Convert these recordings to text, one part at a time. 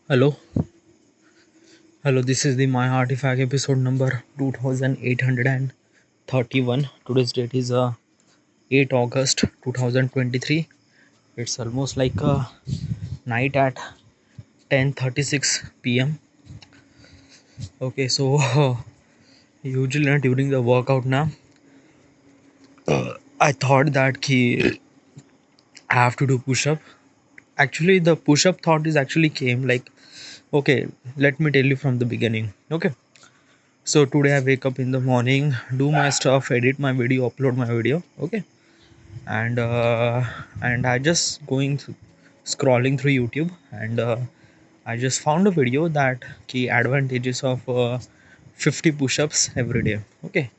Hello, hello. This is the My Artifact episode number 2831. Today's date is 8 August 2023. It's almost like a night at 10:36 p.m. Okay, so usually during the workout now, I thought that I have to do push up. Actually, the push up thought is actually came like, okay, let me tell you from the beginning. Okay, so today I wake up in the morning, do my stuff, edit my video, upload my video. Okay, and I just scrolling through YouTube, and I just found a video that key advantages of 50 push-ups every day. Okay,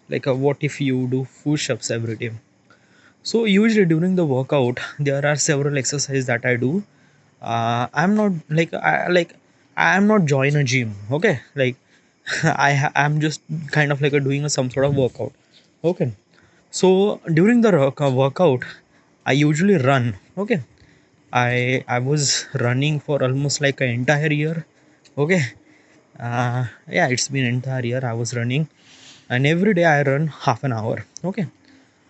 like what if you do push-ups every day? So usually during the workout there are several exercises that I do. I'm not like I'm not join a gym. Okay, like I'm just kind of like a doing some sort of workout. Okay, so during the workout I usually run. Okay, I was running for almost like an entire year. Okay, yeah, it's been entire year I was running, and every day I run half an hour. Okay,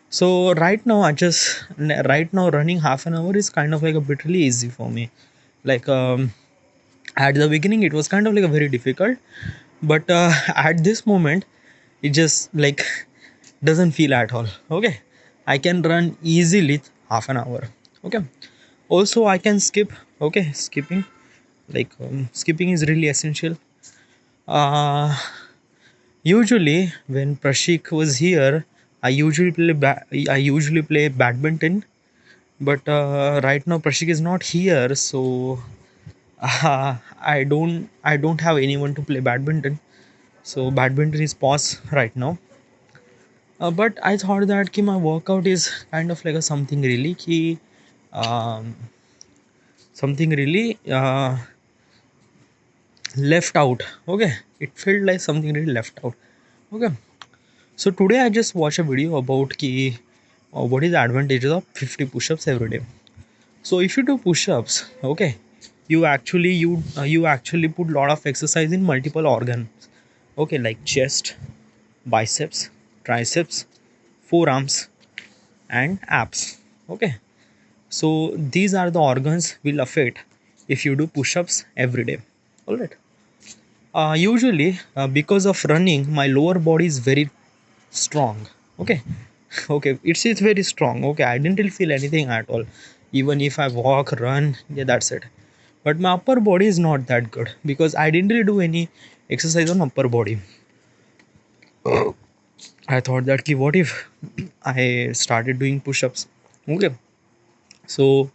so right now running half an hour is kind of like a bit really easy for me. Like at the beginning it was kind of like a very difficult, but at this moment it just like doesn't feel at all. Okay, I can run easily half an hour. Okay, also I can skip. Okay, skipping, like skipping is really essential. uh Usually when Prashik was here, I usually play badminton, but right now Prashik is not here, so I don't have anyone to play badminton, so badminton is paused right now. But I thought that my workout is kind of like a um, something really left out. Okay, it felt like something really left out. Okay, so today I just watched a video about what is the advantages of 50 push-ups every day. So if you do push-ups, okay, you actually put lot of exercise in multiple organs. Okay, like chest, biceps, triceps, forearms, and abs. Okay, so these are the organs will affect if you do push-ups every day. All right. Usually, because of running, my lower body is very strong. Okay, okay, it's very strong. Okay, I didn't feel anything at all. Even if I walk, run, yeah, that's it. But my upper body is not that good because I didn't really do any exercise on upper body. I thought that what if I started doing push-ups? Okay, so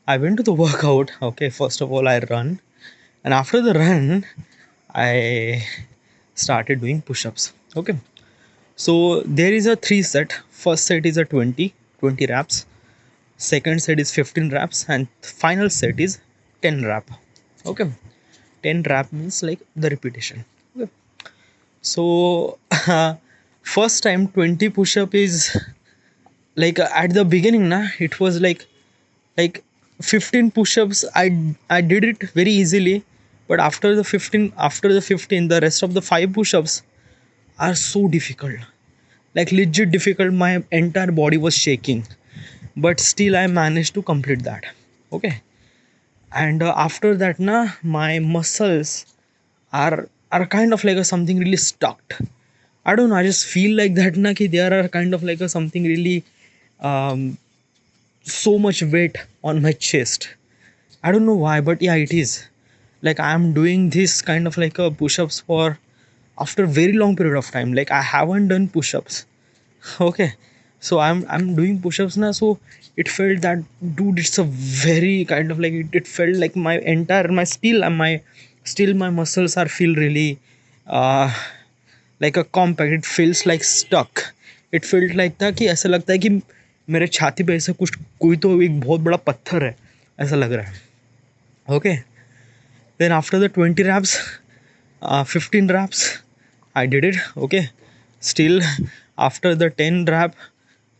I went to the workout. Okay, first of all I run, and after the run I started doing push-ups. Okay, so there is a three set. First set is a 20 reps, second set is 15 reps, and final set is 10 rep. Okay, 10 rep means like the repetition. Okay, so first time 20 push-up is like at the beginning na it was like 15 push-ups. I did it very easily, but after the 15 the rest of the 5 push-ups are so difficult, like legit difficult. My entire body was shaking, but still I managed to complete that. Okay, and after that na my muscles are kind of like a something really stuck. I don't know, I just feel like that na ki there are kind of like a something really um so much weight on my chest. I don't know why, but yeah, it is. Like I'm doing this kind of like a push-ups for after very long period of time. Like I haven't done push-ups. Okay, so I'm doing push-ups now. So it felt that dude, it's a very kind of like it felt like my entire my still my muscles are feel really uh like a compact. It feels like stuck. It felt like था कि ऐसा लगता है कि मेरे छाती पे ऐसा कुछ कोई तो एक बहुत बड़ा पत्थर है ऐसा लग रहा है. Okay, then after the 20 reps, 15 reps I did it. Okay, still after the 10 rep,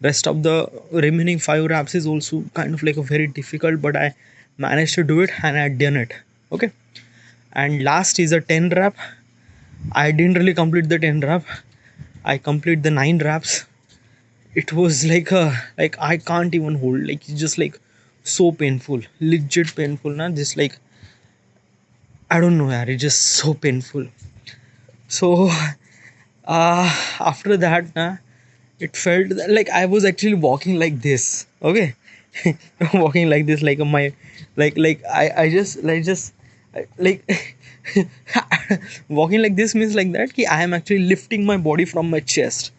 rest of the remaining 5 reps is also kind of like a very difficult, but I managed to do it and I done it. Okay, and last is a 10 rep. I didn't really complete the 10 rep. I complete the 9 reps. It was like I can't even hold, like it's just like so painful, legit painful na, just like I don't know yaar, it's just so painful. So after that na, it felt like I was actually walking like this, okay. Walking like this, like my I just like walking like this means like that ki I am actually lifting my body from my chest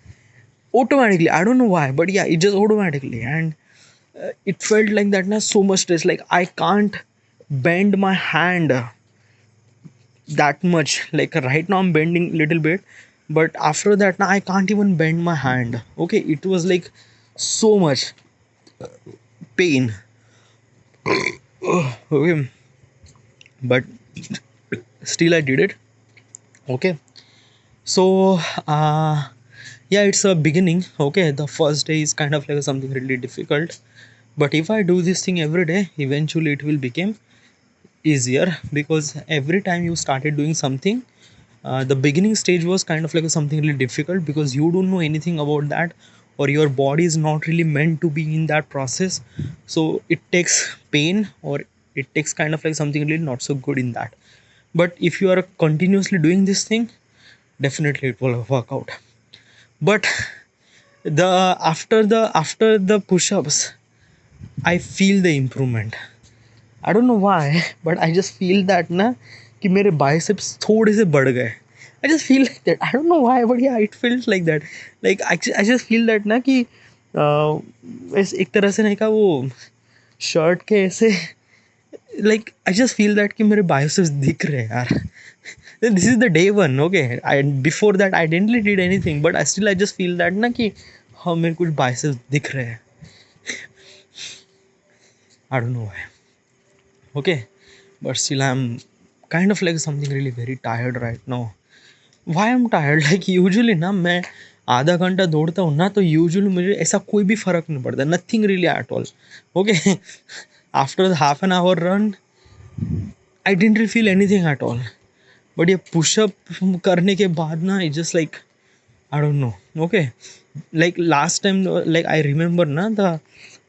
automatically. I don't know why, but yeah, it just automatically. And it felt like that na, so much stress, like I can't bend my hand that much. Like right now I'm bending little bit, but after that now I can't even bend my hand, okay. It was like so much pain. Okay, but still I did it, okay. So yeah, it's a beginning, okay. The first day is kind of like something really difficult, but if I do this thing every day, eventually it will become easier, because every time you started doing something, the beginning stage was kind of like something really difficult, because you don't know anything about that, or your body is not really meant to be in that process. So it takes pain, or it takes kind of like something really not so good in that. But if you are continuously doing this thing, definitely it will work out. But the after the push-ups, I feel the improvement. I don't know why, but I just feel that ना कि मेरे biceps थोड़े से बढ़ गए. I just feel like that. I don't know why, but yeah, it feels like that. Like I just feel that ना कि एक तरह से नहीं का वो शर्ट के ऐसे, like I just feel that कि मेरे biceps दिख रहे हैं यार. This is the day one, okay. I before that I didn't really did anything, but I just feel that ना कि हाँ मेरे कुछ biceps दिख रहे हैं. I don't know why. Okay, but still I'm kind of like something really very tired right now. Why I'm tired? Like usually ना मैं आधा घंटा दौड़ता हूँ ना, तो यूजुअली मुझे ऐसा कोई भी फर्क नहीं पड़ता, nothing really at all, okay. After half an hour run I didn't really feel anything at all, but ये पुशअप करने के बाद ना it just like I don't know. Okay, like last time, like I remember na,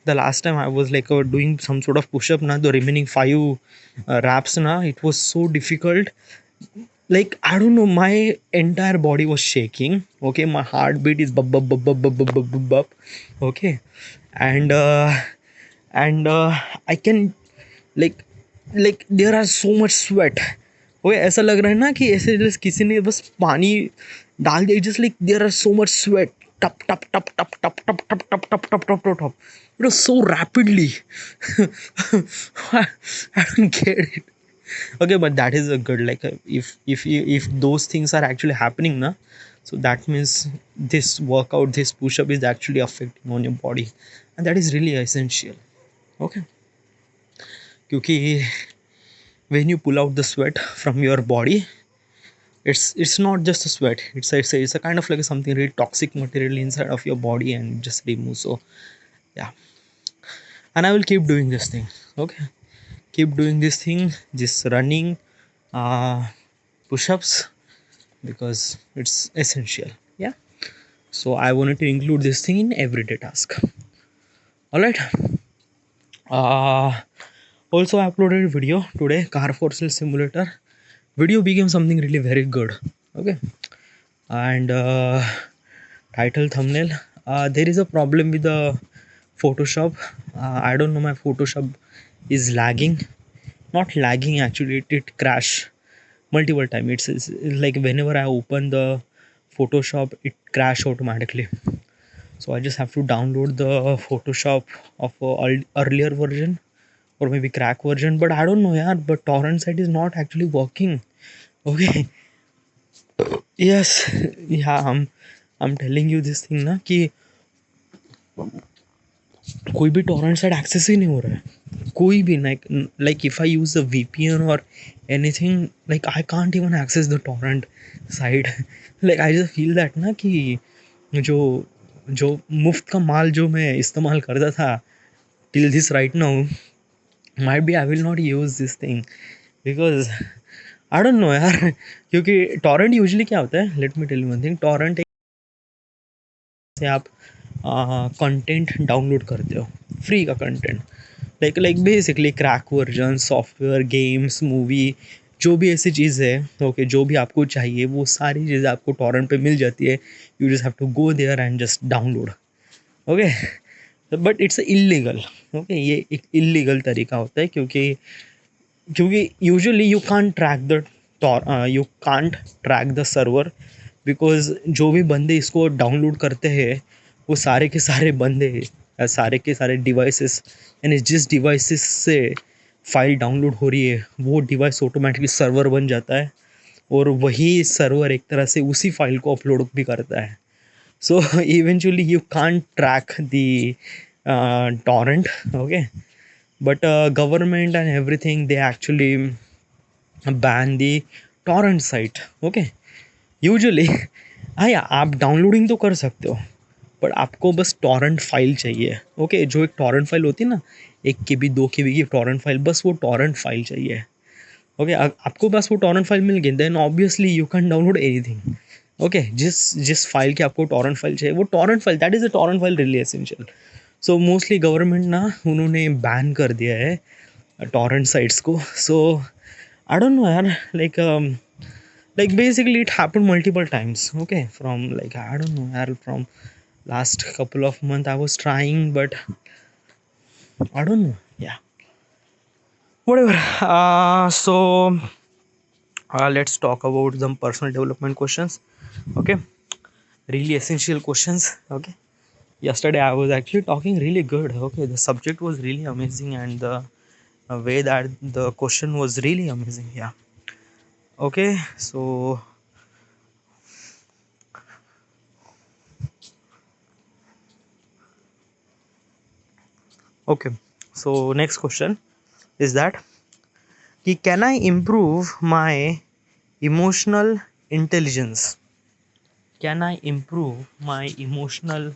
the last time I was like doing some sort of push up na, the remaining 5 reps na, it was so difficult. Like I don't know, my entire body was shaking. Okay, my heartbeat is bub bub bub bub bub bub bub bub bub. Okay, and I can like there are so much sweat. ओए ऐसा लग रहा है ना कि ऐसे जैसे किसी ने बस पानी डाल दिया, just like there are so much sweat, टप टप टप टप टप टप टप टप टप टप टप टप टप, it was so rapidly. I don't get it. Okay, but that is a good, like if those things are actually happening na, so that means this workout, this push up is actually affecting on your body, and that is really essential, okay. क्योंकि when you pull out the sweat from your body, it's not just a sweat, it's a kind of like something really toxic material inside of your body, and it just removes. So yeah, and I will keep doing this thing, okay. Keep doing this thing, just running, uh push-ups, because it's essential, yeah. So I wanted to include this thing in everyday task. All right. Also I uploaded a video today, car for sale simulator. Video became something really very good, okay. And title, thumbnail, there is a problem with the Photoshop. I don't know, my Photoshop is lagging, not lagging actually, it crash multiple time. It's like whenever I open the Photoshop, it crash automatically. So I just have to download the Photoshop of a earlier version, or maybe crack version, but I don't know yaar, but torrent site is not actually working, okay. Yes. Yeah, I'm telling you this thing ना कि कोई भी torrent site access ही नहीं हो रहा है, कोई भी. like if I use a VPN or anything, like I can't even access the torrent site. like I just feel that ना कि जो जो मुफ्त का माल जो मैं इस्तेमाल करता था till this right now, might be I will not use this thing, because I don't know यार क्योंकि टॉरेंट यूजुअली क्या होता है, let me tell you one thing, torrent से आप कंटेंट डाउनलोड करते हो, फ्री का content, like basically crack version, software, games, movie, जो भी ऐसी चीज़ है, ओके, जो भी आपको चाहिए वो सारी चीज़ें आपको टॉरेंट पे मिल जाती है. You just have to go there and just download. Okay, but it's illegal. Okay, ये एक इलीगल तरीका होता है क्योंकि usually you can't track the server, because जो भी बंदे इसको डाउनलोड करते हैं वो सारे के सारे बंदे, सारे के सारे डिवाइसेस, यानी जिस डिवाइसेस से फाइल डाउनलोड हो रही है वो डिवाइस ऑटोमेटिकली सर्वर बन जाता है, और वही सर्वर एक तरह से उसी फाइल को अपलोड भी करता है. So eventually you can't track the torrent. Okay, but government and everything, they actually ban the torrent site. Okay, usually हाँ यार, आप डाउनलोडिंग तो कर सकते हो पर आपको बस टॉरेंट फाइल चाहिए. ओके, जो एक टॉरेंट फाइल होती है ना, 1 KB 2 KB की टॉरेंट फाइल, बस वो टॉरेंट फाइल चाहिए. ओके, आपको बस वो टॉरेंट फाइल मिल गई, then obviously you can download anything. Okay, जिस जिस फाइल की आपको टॉरेंट फाइल चाहिए वो torrent file, that is a torrent file really essential. So mostly government ना उन्होंने बैन कर दिया है टॉरेंट साइट्स को. सो आई डोंट नो यार, like basically it happened multiple times. Okay, from like I don't know yaar, from last couple of months I was trying, but I don't know. Yeah, whatever. Let's talk about some personal development questions. Okay, really essential questions. Okay, yesterday I was actually talking really good. Okay, the subject was really amazing, and the way that the question was really amazing. Yeah. Okay, so okay, so next question is that can I improve my emotional intelligence? Can I improve my emotional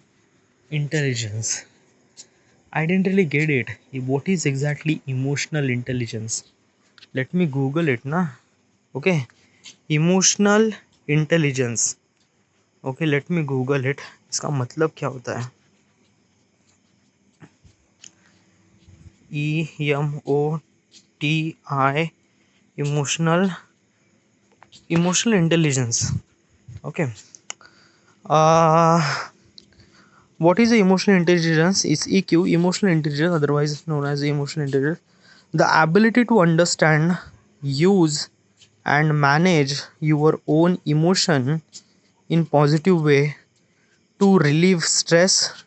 intelligence? I didn't really get it. What is exactly emotional intelligence? Let me Google it na. Okay, emotional intelligence. Okay, let me Google it. इसका मतलब क्या होता है? EMOTI, emotional intelligence. Okay. What is the emotional intelligence? Is EQ, emotional intelligence, otherwise known as emotional intelligence, the ability to understand, use, and manage your own emotion in positive way, to relieve stress,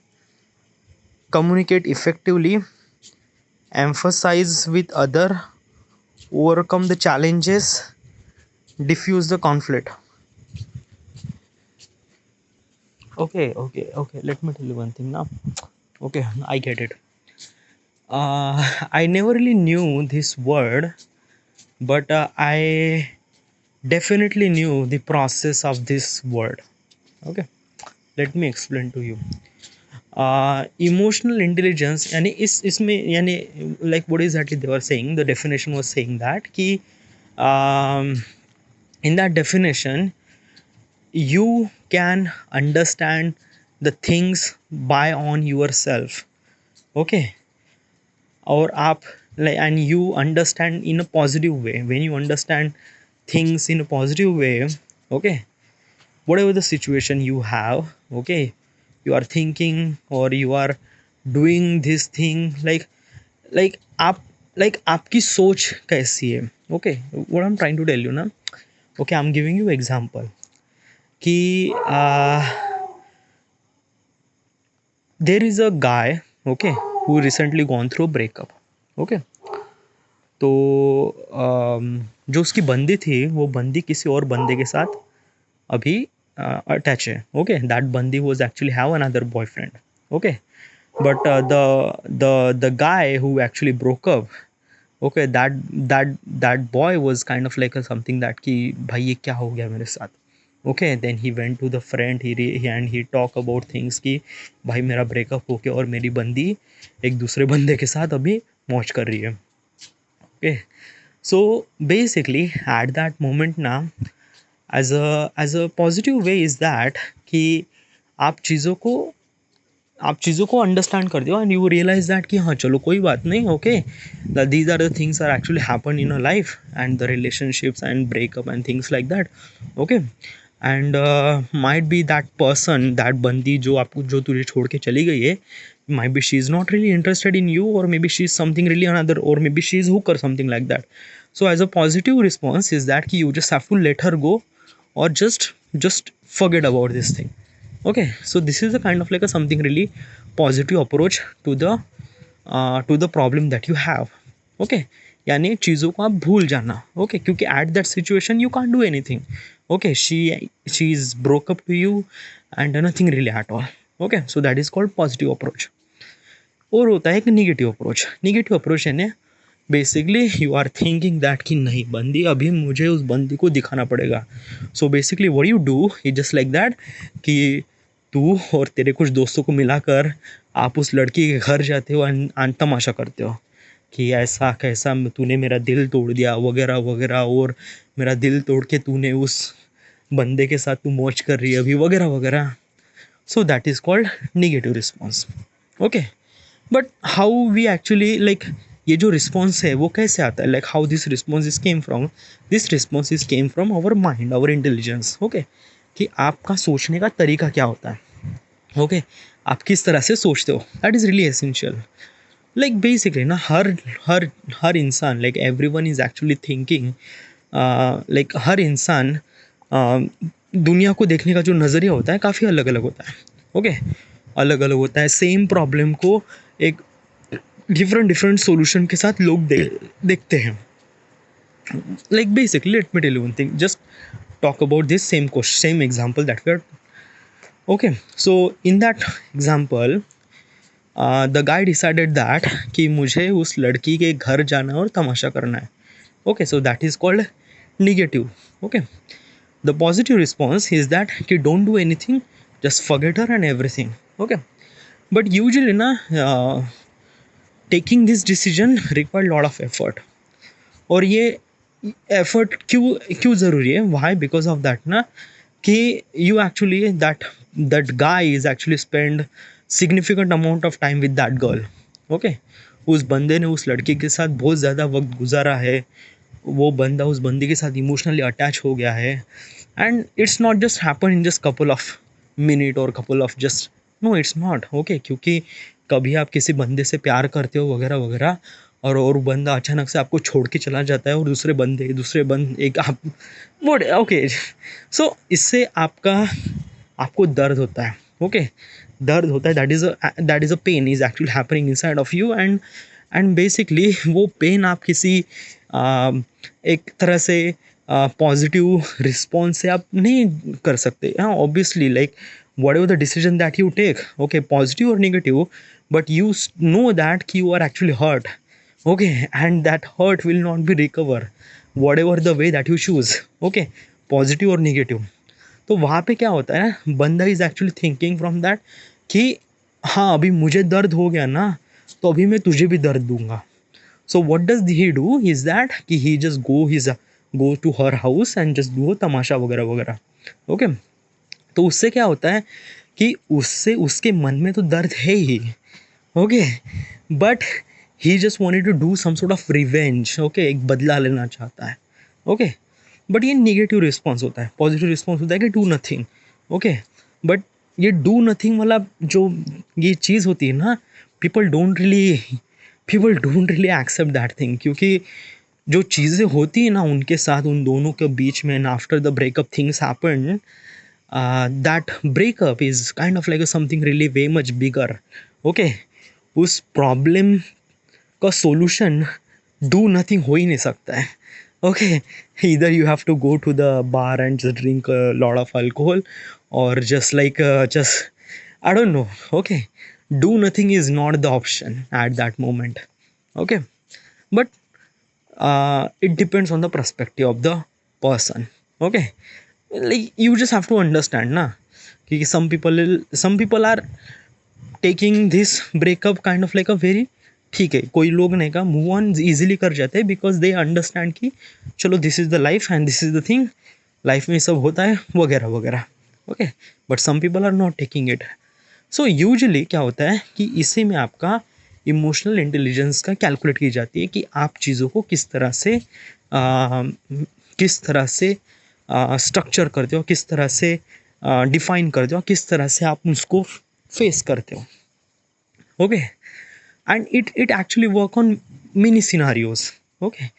communicate effectively, emphasize with other, overcome the challenges, diffuse the conflict. Okay, let me tell you one thing now. Okay, I get it. I never really knew this word, but I definitely knew the process of this word. Okay, let me explain to you. Emotional intelligence यानी इस इसमें यानी like what exactly they were saying, the definition was saying that कि in that definition you can understand the things by on yourself. Okay, or आप like, and you understand in a positive way. When you understand things in a positive way, okay, whatever the situation you have, okay, you are thinking or you are doing this thing, like आप like आपकी सोच कैसी है. Okay, what I'm trying to tell you ना. Okay, I'm giving you example कि there is a guy, okay, who recently gone through a breakup. Okay, तो जो उसकी बंदी थी वो बंदी किसी और बंदे के साथ अभी अटैच है. ओके, दैट बंदी was actually have another boyfriend. Okay, but the guy who actually broke up, okay, that boy was kind of like something that कि भाई ये क्या हो गया मेरे साथ. Okay, then he went to the friend and he talk about things कि भाई मेरा ब्रेकअप हो गया और मेरी बंदी एक दूसरे बंदे के साथ अभी मौज कर रही है. Okay, So basically at that moment ना, as a positive way is that कि आप चीज़ों को आप चीज़ों को अंडरस्टैंड कर दो एंड यू रियलाइज दैट कि हाँ चलो कोई बात नहीं, okay, these are the things are actually happen in a life and the relationships and breakup and things like that, okay. And might be that person, that बंदी जो आपको जो तुझे छोड़ के चली गई है, might be she is not really interested in you, or maybe she is something really another, or maybe she is hook or something like that. So as a positive response is that ki you just have to let her go, or just forget about this thing, okay. So this is a kind of like a something really positive approach to the problem that you have, okay. यानी चीज़ों को आप भूल जाना, okay, क्योंकि at that situation you can't do anything, okay, she is broke up to you and nothing really at all, okay. So that is called positive approach. और होता है एक निगेटिव अप्रोच। निगेटिव अप्रोच है ना, basically you are thinking that कि नहीं बंदी, अभी मुझे उस बंदी को दिखाना पड़ेगा। So basically what you do is just like that कि तू और तेरे कुछ दोस्तों को मिलाकर आप उस लड़की के घर जाते हो एंड तमाशा करते हो कि ऐसा कैसा तूने मेरा दिल तोड़ दिया वगैरह वगैरह, और मेरा दिल तोड़ के तूने उस बंदे के साथ तू मौज कर रही है अभी वगैरह वगैरह। So that is called negative response, okay. But how we actually like, ये जो रिस्पॉन्स है वो कैसे आता है, like how this response is came from, this response is came from our mind, our intelligence, okay. कि आपका सोचने का तरीका क्या होता है, ओके, आप किस तरह से सोचते हो, that is really essential. Like basically ना हर हर इंसान, like everyone is actually thinking, like हर इंसान दुनिया को देखने का जो नज़रिया होता है काफ़ी अलग अलग होता है, ओके, अलग अलग होता है। सेम प्रॉब्लम को एक डिफरेंट डिफरेंट सॉल्यूशन के साथ लोग देखते हैं। Like basically let me tell you one thing, just talk about this same example that we are, okay. So in that example the guy decided that कि मुझे उस लड़की के घर जाना और तमाशा करना है, okay. So that is called negative, okay. The positive response is that कि don't do anything, just forget her and everything, okay. But usually ना taking this decision require lot of effort, और ये एफर्ट क्यों क्यों ज़रूरी है, Y, because of that ना कि you actually that guy is actually spend significant amount of time with that girl, okay. उस बंदे ने उस लड़की के साथ बहुत ज़्यादा वक्त गुजारा है, वो बंदा उस बंदी के साथ इमोशनली अटैच हो गया है, and it's not just happen in just couple of minute और couple of just, no it's not, okay. क्योंकि कभी आप किसी बंदे से प्यार करते हो वगैरह वगैरह, और बंदा अचानक से आपको छोड़ के चला जाता है और दूसरे बंदे एक आप वो, ओके। सो इससे आपको दर्द होता है, ओके, दर्द होता है, that is a pain is actually happening inside of you, and basically वो पेन आप किसी एक तरह से पॉजिटिव रिस्पॉन्स से आप नहीं कर सकते। हाँ, obviously like whatever the decision that you take, okay, positive or negative, but you know that you are actually hurt, okay, and that hurt will not be recover whatever the way that you choose, okay, positive or negative। तो वहाँ पे क्या होता है ना, बंदा is actually thinking from that कि हाँ अभी मुझे दर्द हो गया ना, तो अभी मैं तुझे भी दर्द दूंगा। So what does he do is that कि he just go to her house and just do तमाशा वगैरह वगैरह, ओके। तो उससे क्या होता है कि उससे उसके मन में तो दर्द है ही, okay, but he just wanted to do some sort of revenge, okay, एक बदला लेना चाहता है, ओके। बट ये नेगेटिव रिस्पॉन्स होता है। पॉजिटिव रिस्पॉन्स होता है कि डू नथिंग, ओके। बट ये डू नथिंग वाला जो ये चीज़ होती है ना, people don't really accept that thing, क्योंकि जो चीज़ें होती है ना उनके साथ, उन दोनों के बीच में, after the breakup things happen, that breakup is kind of like something really way much bigger, okay। उस प्रॉब्लम का सॉल्यूशन डू नथिंग हो ही नहीं सकता है, ओके। इधर you have to go to the bar and just drink lot of alcohol, और just like just I don't know, okay. Do nothing is not the option at that moment, okay. But it depends on the perspective of the person, okay। Like you just have to understand na कि some people are taking this breakup kind of like a very ठीक है, कोई लोग नहीं का move on easily कर जाते हैं बिकॉज दे अंडरस्टैंड कि चलो this is the life and this is the thing, life में सब होता है वगैरह वगैरह। Okay, but some people are not taking it. So usually क्या होता है कि इसी में आपका इमोशनल इंटेलिजेंस का कैलकुलेट की जाती है कि आप चीज़ों को किस तरह से स्ट्रक्चर करते हो, किस तरह से डिफाइन करते हो, किस तरह से आप उसको फेस करते हो। Okay, and it actually work on many scenarios. Okay,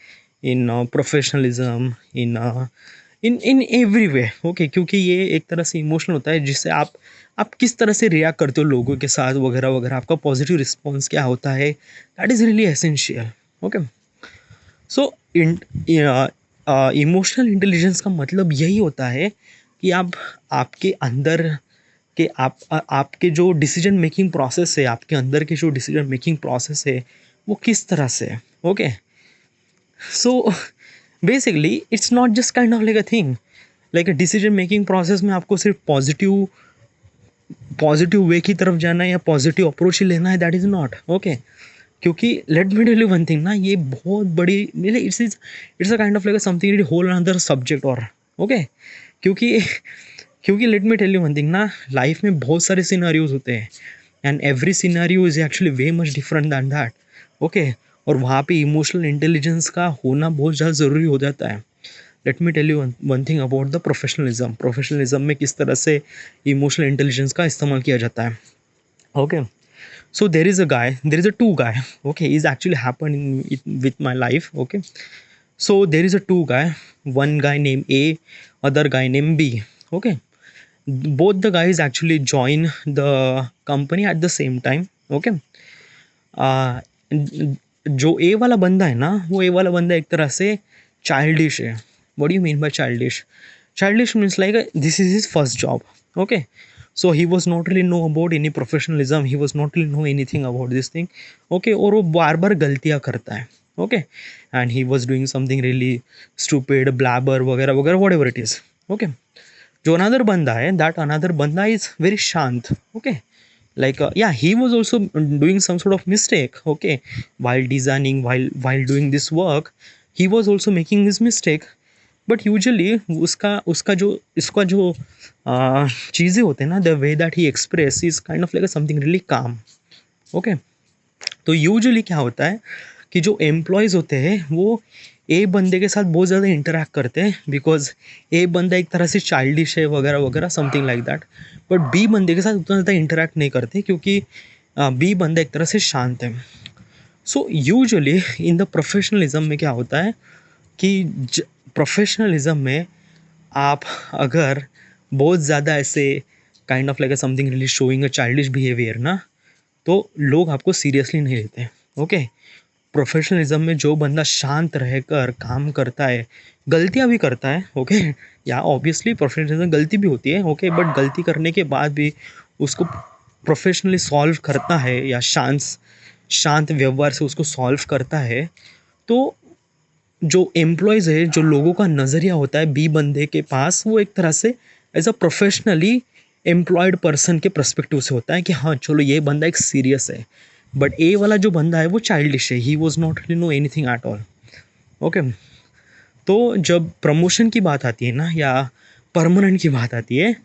in professionalism, in every way. Okay, क्योंकि ये एक तरह से इमोशनल होता है जिससे आप किस तरह से रिएक्ट करते हो लोगों के साथ वगैरह वगैरह, आपका पॉजिटिव रिस्पॉन्स क्या होता है, that is really essential. Okay, so emotional intelligence का मतलब यही होता है कि आप आपके अंदर कि आपके जो डिसीजन मेकिंग प्रोसेस है, आपके अंदर की जो डिसीजन मेकिंग प्रोसेस है वो किस तरह से है। Okay, so basically it's not just kind of like a thing, like a decision making process में आपको सिर्फ पॉजिटिव पॉजिटिव वे की तरफ जाना है या पॉजिटिव अप्रोच ही लेना है, दैट इज़ नॉट ओके। क्योंकि let me tell you one thing ना, ये बहुत बड़ी मतलब it's a kind of like something whole another subject और ओके। क्योंकि क्योंकि let me tell you one thing ना, लाइफ में बहुत सारे सिनारियोज होते हैं and every scenario is actually way much different than that. Okay, और वहाँ पे इमोशनल इंटेलिजेंस का होना बहुत ज़्यादा ज़रूरी हो जाता है। Let me tell you one thing about the professionalism में किस तरह से इमोशनल इंटेलिजेंस का इस्तेमाल किया जाता है। Okay, so there is a two guy. Okay, is actually happening with my life. Okay, so there is a two guy, one guy named A, other guy named B. Okay, both the guys actually join the company at the same time. Okay, uh, जो ए वाला बंदा है ना, वो ए वाला बंदा एक तरह से चाइल्डिश है। What do you mean by childish? Childish means like this is his first job. Okay, so he was not really know about any professionalism, he was not really know anything about this thing. Okay, और वो बार बार गलतियाँ करता है। Okay, and he was doing something really stupid, blabber वगैरह वगैरह, whatever it is. Okay, जो another बंदा है, that another बंदा is very शांत। Okay, like yeah, he was also doing some sort of mistake. Okay, while designing, while doing this work, he was also making his mistake. But usually उसका उसका जो इसका जो चीज़ें होते हैं ना, the way that he express is kind of like something really काम। ओके, तो यूजुअली क्या होता है कि जो एम्प्लॉयज़ होते हैं वो ए बंदे के साथ बहुत ज़्यादा इंटरेक्ट करते हैं बिकॉज ए बंदा एक तरह से चाइल्डिश है वगैरह वगैरह समथिंग लाइक दैट, बट बी बंदे के साथ उतना ज़्यादा इंटरेक्ट नहीं करते क्योंकि बी बंदा एक तरह से शांत है। So usually in the professionalism में क्या होता है कि प्रोफेशनलिज्म में आप अगर बहुत ज़्यादा ऐसे kind of like something really showing a childish behaviour ना, तो लोग आपको सीरियसली नहीं लेते। ओके, प्रोफेशनलिज्म में जो बंदा शांत रहकर काम करता है, गलतियाँ भी करता है। ओके, या ऑब्वियसली प्रोफेशनलिज्म गलती भी होती है। ओके, बट गलती करने के बाद भी उसको प्रोफेशनली सॉल्व करता है या शांत व्यवहार से उसको सॉल्व करता है, तो जो एम्प्लॉयज़ है, जो लोगों का नज़रिया होता है बी बंदे के पास, वो एक तरह से as a professionally employed person के पर्सपेक्टिव से होता है कि हाँ चलो ये बंदा एक सीरियस है। बट ए वाला जो बंदा है वो चाइल्डिश है, he was not really know anything at all. Okay, तो जब प्रमोशन की बात आती है ना या परमानेंट की बात आती है,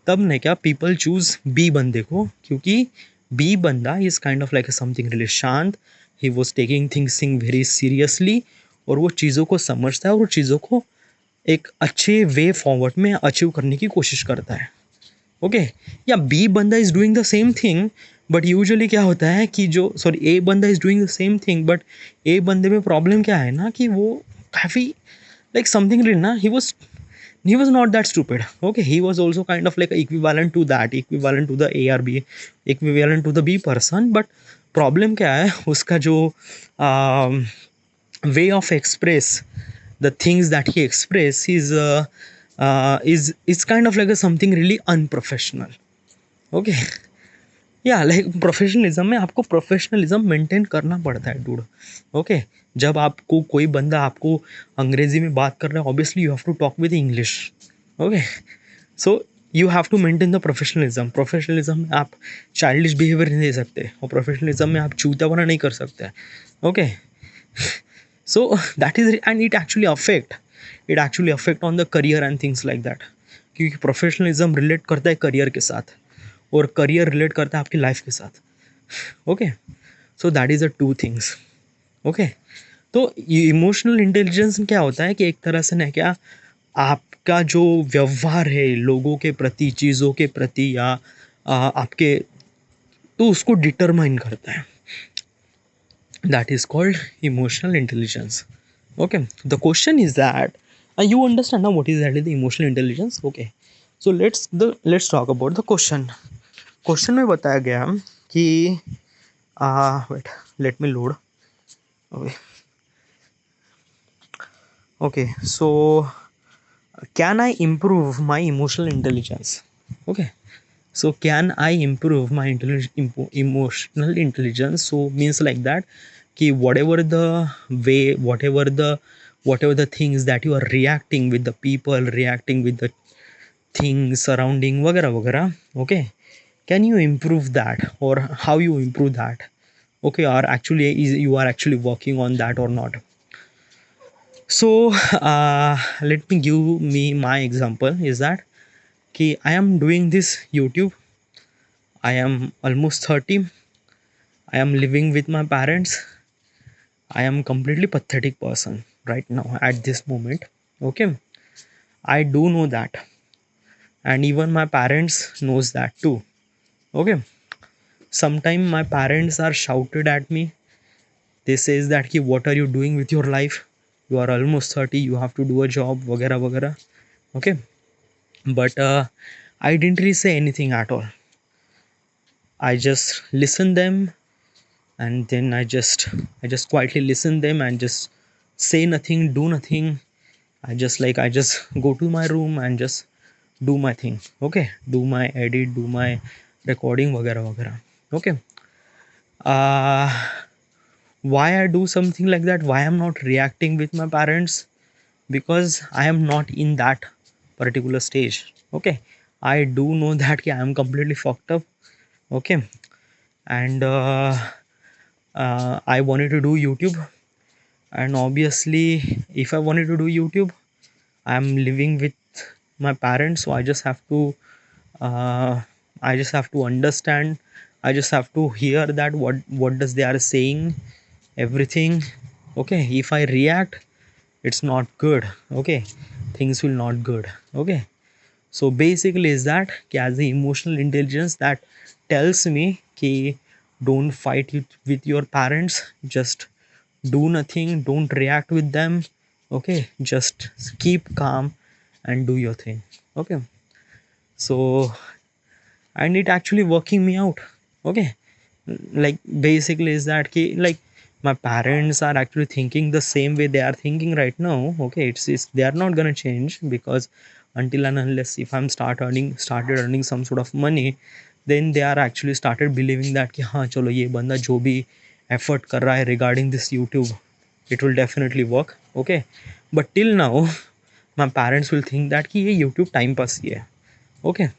तब ने क्या पीपल चूज़ बी बंदे को, क्योंकि बी बंदा is kind of like something really शांत, he was taking things very seriously, और वो चीज़ों को समझता है और वो चीज़ों को एक अच्छे वे फॉरवर्ड में अचीव करने की कोशिश करता है। ओके, या बी बंदा is doing the same thing, but usually क्या होता है कि जो ए बंदा is doing the same thing, but A बंदे में प्रॉब्लम क्या है ना कि वो काफ़ी लाइक समथिंग ना, he was not that stupid. Okay, he was also kind of like equivalent to that, equivalent to the A or B, equivalent to the B person. But problem क्या है, उसका जो way of express the things that he express is kind of like something really unprofessional. Okay, या like professionalism में आपको professionalism maintain करना पड़ता है डूड। ओके, जब आपको कोई बंदा आपको अंग्रेजी में बात कर रहा है, obviously you have to talk with English. Okay, so you have to maintain the professionalism. Professionalism में आप चाइल्डिश बिहेवियर नहीं दे सकते, और प्रोफेशनलिज्म में आप चूतियापना नहीं कर सकते. Okay, so that is, and it actually affect on the career and things like that. क्योंकि प्रोफेशनलिज्म रिलेट करता है करियर के साथ, और करियर रिलेट करता है आपकी लाइफ के साथ. Okay, so that is the two things. Okay, तो इमोशनल इंटेलिजेंस क्या होता है कि एक तरह से ना क्या, आपका जो व्यवहार है लोगों के प्रति, चीज़ों के प्रति, या आपके, तो उसको डिटरमाइन करता है. That is called emotional intelligence. Okay, the question is that you understand now what is that the emotional intelligence. Okay, so let's talk about the question. Question में बताया गया कि wait, let me load. Okay, okay, so can I improve my emotional intelligence? Okay, so can I improve my emotional intelligence? So means like that कि whatever the way, whatever the things that you are reacting with the people, reacting with the things surrounding वगैरह वगैरह. Okay, can you improve that, or how you improve that? Okay, or actually you are actually working on that or not? So let me give me my example is that कि I am doing this YouTube. I am almost 30. I am living with my parents. I am completely pathetic person right now at this moment. Okay, I do know that, and even my parents knows that too. Okay, sometimes my parents are shouted at me. They says that ki, what are you doing with your life? You are almost 30. You have to do a job, वगैरह वगैरह. Okay, but I didn't really say anything at all. I just listen them, and then I just quietly listen them and just say nothing, do nothing. I just go to my room and just do my thing. Okay, do my edit, do my recording, वगैरह वगैरह. Okay, uh, why I do something like that? Why I'm not reacting with my parents? Because I am not in that particular stage. Okay, I do know that I am completely fucked up. Okay, and I wanted to do YouTube, and obviously if I wanted to do YouTube, I'm living with my parents, so uh, I just have to understand, I just have to hear that what does they are saying, everything. Okay, if I react, it's not good. Okay, things will not good. Okay, so basically is that कि as the emotional intelligence that tells me कि don't fight it with your parents, just do nothing, don't react with them. Okay, just keep calm and do your thing. Okay, so, and it actually working me out. Okay, like basically is that ki, like my parents are actually thinking the same way they are thinking right now. Okay, it's they are not gonna change, because until and unless if I'm started earning some sort of money, then they are actually started believing that कि हाँ चलो ये बंदा जो भी effort कर रहा है regarding this YouTube, it will definitely work. Okay, but till now my parents will think that कि ये YouTube time pass ही है. Okay,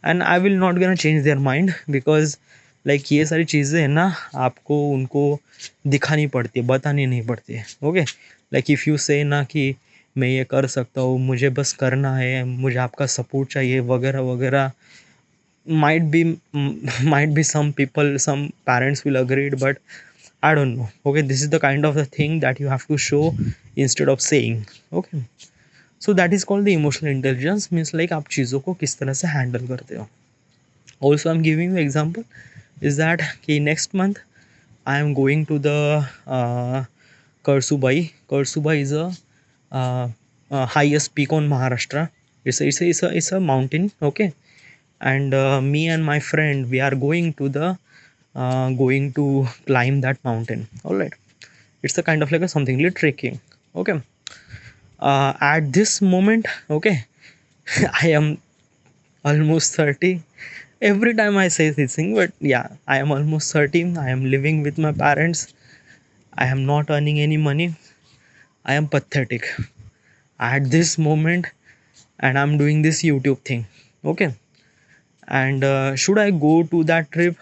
and I will not gonna change their mind, because like ये सारी चीज़ें हैं ना, आपको उनको दिखानी पड़ती है, बतानी नहीं पड़ती है. ओके, लाइक इफ़ यू से ना कि मैं ये कर सकता हूँ, मुझे बस करना है, मुझे आपका सपोर्ट चाहिए, वगैरह वगैरह. might be might be some people, some parents will agree, but I don't know. Okay, this is the kind of the thing that you have to show instead of saying. Okay, so that is called the emotional intelligence, means like आप चीज़ों को किस तरह से handle करते हो. Also I'm giving you example is that कि next month I am going to the Karsubai. Karsubai is highest peak on Maharashtra. It's a mountain. Okay, and me and my friend, we are going to climb that mountain. All right, it's a kind of like a something like trekking. Okay, at this moment, okay, I am almost 30. Every time I say this thing, but yeah, I am almost 30. I am living with my parents. I am not earning any money. I am pathetic at this moment, and I'm doing this YouTube thing. Okay. And should I go to that trip?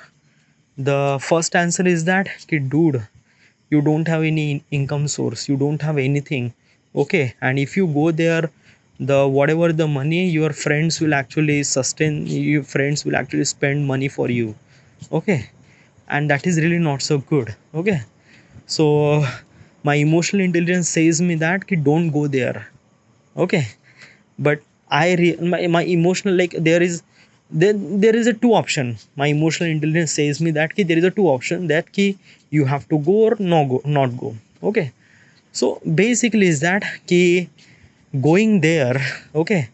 The first answer is that, ki, dude, you don't have any income source, you don't have anything. Okay. And if you go there, the whatever the money, your friends will actually sustain, your friends will actually spend money for you. Okay. And that is really not so good. Okay. So my emotional intelligence says me that, ki, don't go there. Okay. But my emotional, like, there is a two option. My emotional intelligence says me that, ki, there is a two option, that, ki, you have to go or not go. Okay. So basically is that, ki, going there, okay,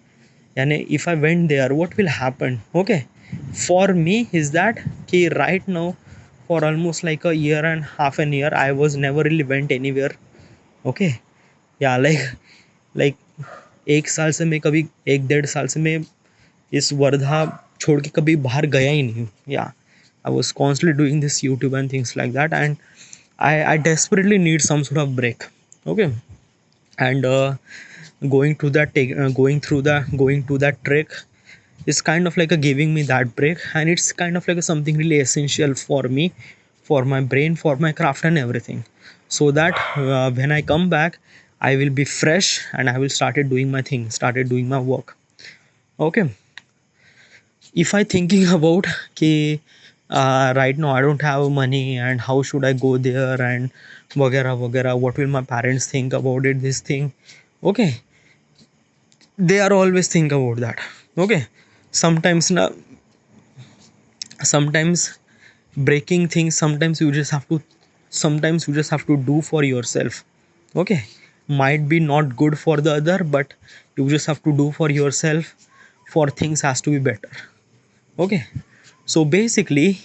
and if I went there, what will happen? Okay. For me is that, ki, right now, for almost like a year and half an year, I was never really went anywhere. Okay. Yeah, like 1 साल से मैं कभी 1 डेढ़ साल से मैं इस वर्धा छोड़ के कभी बाहर गया ही नहीं हूँ. या I was constantly doing this YouTube and things like that, and I desperately need some sort of break. Okay. And going to that trek is kind of like a giving me that break, and it's kind of like a something really essential for me, for my brain, for my craft and everything, so that when I come back, I will be fresh and I will started doing my thing, started doing my work. Okay. If I thinking about, कि right now I don't have money and how should I go there and वगैरह वगैरह, what will my parents think about it, this thing. Okay. They are always think about that. Okay. Sometimes na, sometimes breaking things, sometimes you just have to do for yourself. Okay. Might be not good for the other, but you just have to do for yourself, for things has to be better. Okay. So basically,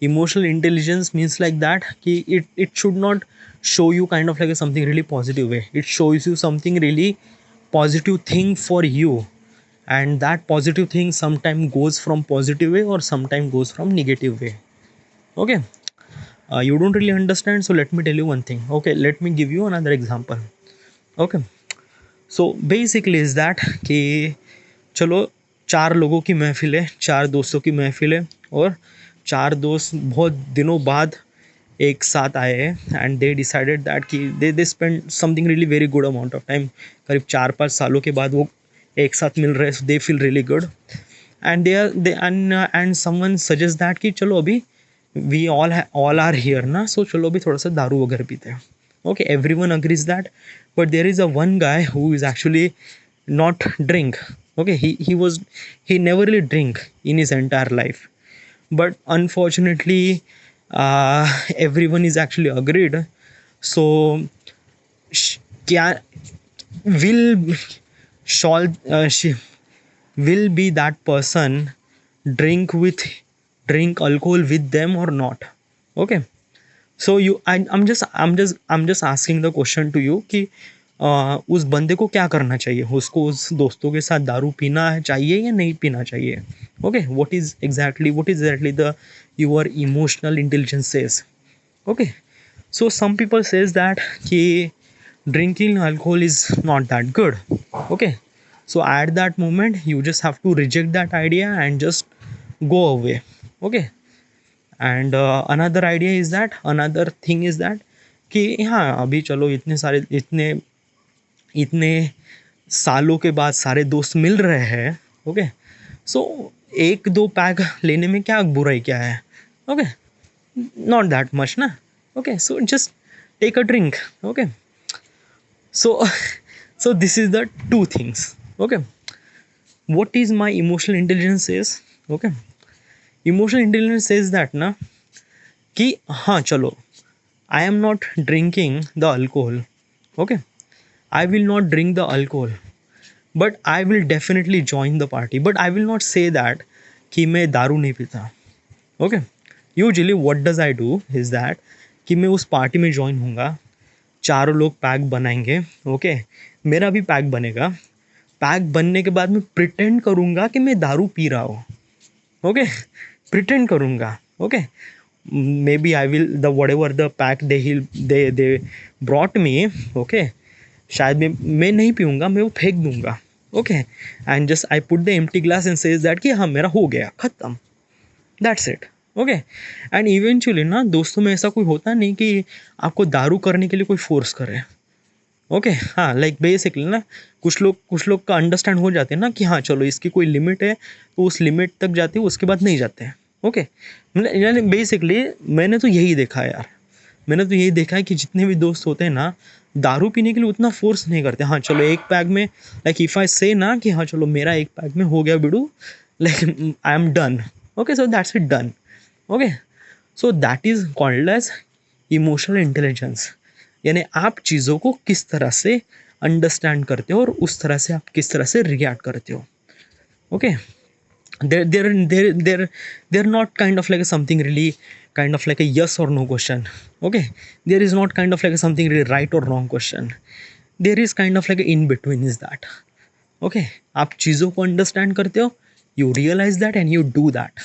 emotional intelligence means like that, कि it should not show you kind of like a something really positive way. It shows you something really positive thing for you, and that positive thing sometimes goes from positive way or sometimes goes from negative way. Okay. You don't really understand, so let me tell you one thing. Okay, let me give you another example. Okay. So basically is that, कि चलो 4 लोगों की महफिल है, 4 दोस्तों की महफिल है, और 4 दोस्त बहुत दिनों बाद एक साथ आए हैं, एंड दे डिसाइडेड दैट कि they spend something really very good amount of time. करीब 4-5 सालों के बाद वो एक साथ मिल रहे हैं, they feel really good, and they and someone suggest that कि चलो अभी वी ऑल आर हियर ना, सो चलो अभी थोड़ा सा दारू वगैरह पीते हैं. Okay, everyone agrees that, but there is a one guy who is actually not drink. Okay, he never really drink in his entire life, but unfortunately, everyone is actually agreed. So क्या will shall she will be that person drink with drink alcohol with them or not? Okay. So I'm just asking the question to you कि उस बंदे को क्या करना चाहिए, उसको उस दोस्तों के साथ दारू पीना चाहिए या नहीं पीना चाहिए. Okay. What is exactly the your emotional intelligence says. Okay. So some people says that कि drinking alcohol is not that good. Okay. So at that moment you just have to reject that idea and just go away. Okay. And another thing is that कि हाँ, अभी चलो इतने सालों के बाद सारे दोस्त मिल रहे हैं. ओके. सो 1-2 पैग लेने में क्या बुराई क्या है. ओके. नॉट दैट मच ना. Okay. So just take a drink. Okay. So this is the two things. Okay. what is my emotional intelligence is. Okay. Emotional intelligence says that ना, कि हाँ चलो, I am not drinking the alcohol. Okay. I will not drink the alcohol, but I will definitely join the party. But I will not say that कि मैं दारू नहीं पीता. Okay. Usually what does I do is that कि मैं उस party में join होऊंगा, 4 लोग पैक बनाएंगे. ओके. मेरा भी पैक बनेगा. पैक बनने के बाद मैं प्रिटेंड करूँगा कि मैं दारू पी रहा हूँ. ओके. प्रिटेंड करूँगा. Okay. Maybe I will the whatever the pack they brought me. Okay. शायद मैं नहीं पीऊँगा, मैं वो फेंक दूँगा. Okay, and just I put the empty glass and says that कि हाँ मेरा हो गया खत्म, that's it. Okay, and eventually ना दोस्तों में ऐसा कोई होता नहीं कि आपको दारू करने के लिए कोई फोर्स करे. ओके, हाँ, लाइक बेसिकली ना कुछ लोग का अंडरस्टैंड हो जाते हैं ना कि हाँ चलो इसकी कोई लिमिट है तो उस लिमिट तक जाते हैं, उसके बाद नहीं जाते हैं. ओके, मतलब यानी बेसिकली मैंने तो यही देखा है यार, मैंने तो यही देखा है कि जितने भी दोस्त होते हैं ना दारू पीने के लिए उतना फोर्स नहीं करते. हाँ चलो एक पैग में, लाइक इफ़ आई से ना कि हाँ चलो मेरा एक पैग में हो गया बिडू, like I am done. Okay, so that's it, done. Okay, so that is called as emotional intelligence. यानी आप चीज़ों को किस तरह से अंडरस्टैंड करते हो और उस तरह से आप किस तरह से रिएक्ट करते हो. Okay, they're not kind of like a something really kind of like a yes or no question. Okay, there is not kind of like a something really right or wrong question. There is kind of like a in between is that. Okay, आप चीज़ों को understand करते हो, you realise that and you do that.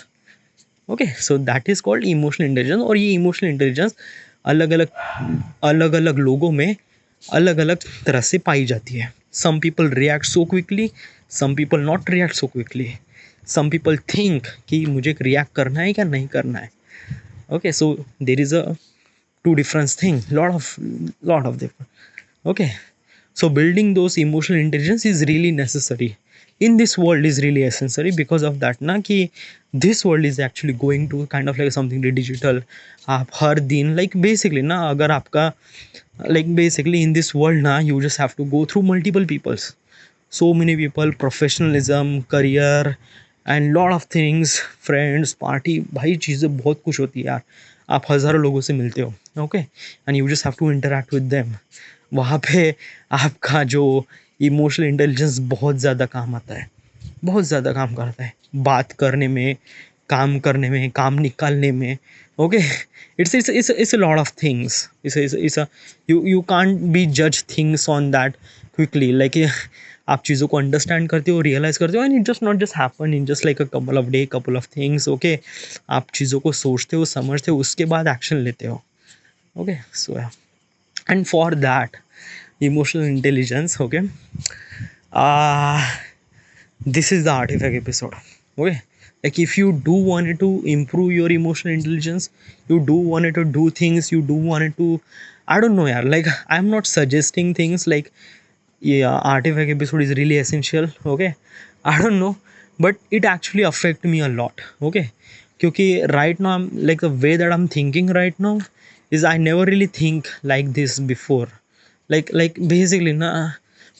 Okay, so that is called emotional intelligence. और ये emotional intelligence अलग अलग लोगों में अलग अलग तरह से पाई जाती है. Some people react so quickly, some people not react so quickly. Some people think कि मुझे रिएक्ट करना है क्या नहीं करना है. Okay, so there is a two different thing, lot of different. Okay, so building those emotional intelligence is really necessary in this world, is really necessary because of that ना कि this world is actually going to kind of like something digital. आप हर दिन like basically ना अगर आपका like basically in this world ना you just have to go through multiple peoples, so many people, professionalism, career and lot of things, friends, party. भाई चीज़ें बहुत कुछ होती है यार, आप हज़ारों लोगों से मिलते हो. Okay, and you just have to interact with them. वहाँ पे आपका जो इमोशनल इंटेलिजेंस बहुत ज़्यादा काम आता है, बहुत ज़्यादा काम करता है बात करने में, काम करने में, काम निकालने में. Okay, it's a lot of things. It's a you can't be जज things on that quickly. Like आप चीज़ों को अंडरस्टैंड करते हो, रियलाइज़ करते हो, and it just not just happen in just like a couple of day, couple of things. Okay, आप चीज़ों को सोचते हो, समझते हो, उसके बाद एक्शन लेते हो. Okay, so and for that emotional intelligence, okay, this is the artifact episode. Okay, like if you do wanted to improve your emotional intelligence, you do wanted to do things, you do wanted to, I don't know yaar, like I'm not suggesting things like yeah artifact episode is really essential. Okay, I don't know, but it actually affect me a lot. Okay, क्योंकि right now I'm like the way that I'm thinking right now is I never really think like this before. like basically ना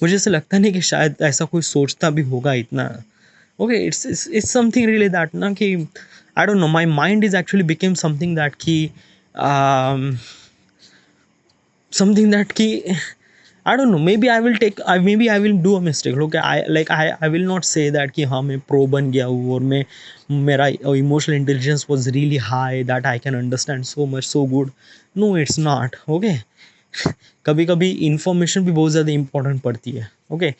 मुझे ऐसा लगता नहीं कि शायद ऐसा कोई सोचता भी होगा इतना. Okay, it's something really that ना कि आई don't no, my mind is actually became something that कि समथिंग दैट कि आई don't no, maybe I will do a mistake. Okay, I will not say that कि हाँ मैं प्रो बन गया हूँ और मैं मेरा emotional intelligence was really high that I can understand so much so good. No, it's not. Okay, कभी कभी इंफॉर्मेशन भी बहुत ज़्यादा इंपॉर्टेंट पड़ती है. ओके,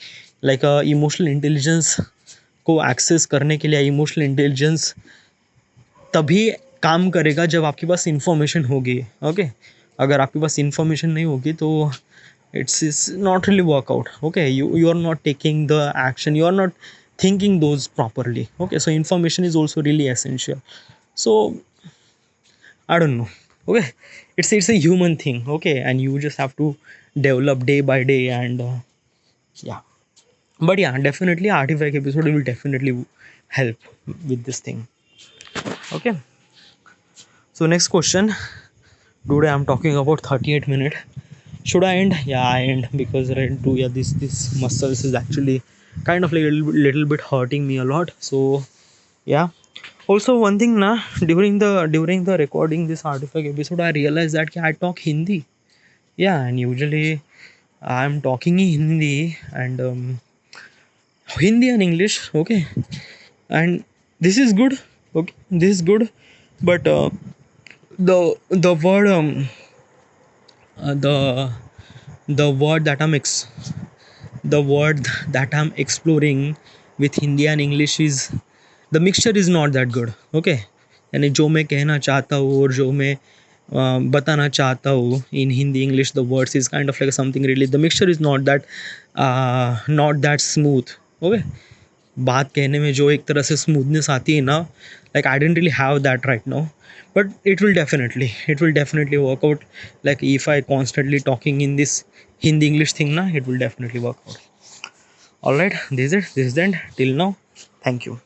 लाइक इमोशनल इंटेलिजेंस को एक्सेस करने के लिए इमोशनल इंटेलिजेंस तभी काम करेगा जब आपके पास इंफॉर्मेशन होगी. ओके, अगर आपके पास इंफॉर्मेशन नहीं होगी तो it's not really work out. Okay, you are not taking the action, you are not thinking those properly. Okay, so information is also really essential. So I don't know. Okay, it's a human thing. Okay, and you just have to develop day by day. And yeah, but yeah, definitely artifact episode will definitely help with this thing. Okay, so next question. Today I'm talking about 38 minutes. Should I end? Yeah, I end because right do yeah this muscles is actually kind of like a little bit hurting me a lot. So yeah. Also one thing na, during the recording this artifact episode I realized that I talk Hindi. Yeah, and usually I'm talking in Hindi and Hindi and English. Okay, and this is good. Okay, this is good, but the word the word that the word that I'm exploring with Hindi and English is the mixture is not that good. Okay, यानी जो मैं कहना चाहता हूँ और जो मैं बताना चाहता हूँ in Hindi English, the words is kind of like something really, the mixture is not that smooth. Okay, बात कहने में जो एक तरह से स्मूथनेस आती है ना, like I don't really have that right now, but it will definitely work out. Like if I constantly talking in this Hindi English thing ना, it will definitely work out. All right, this is it. This is the end till now. Thank you.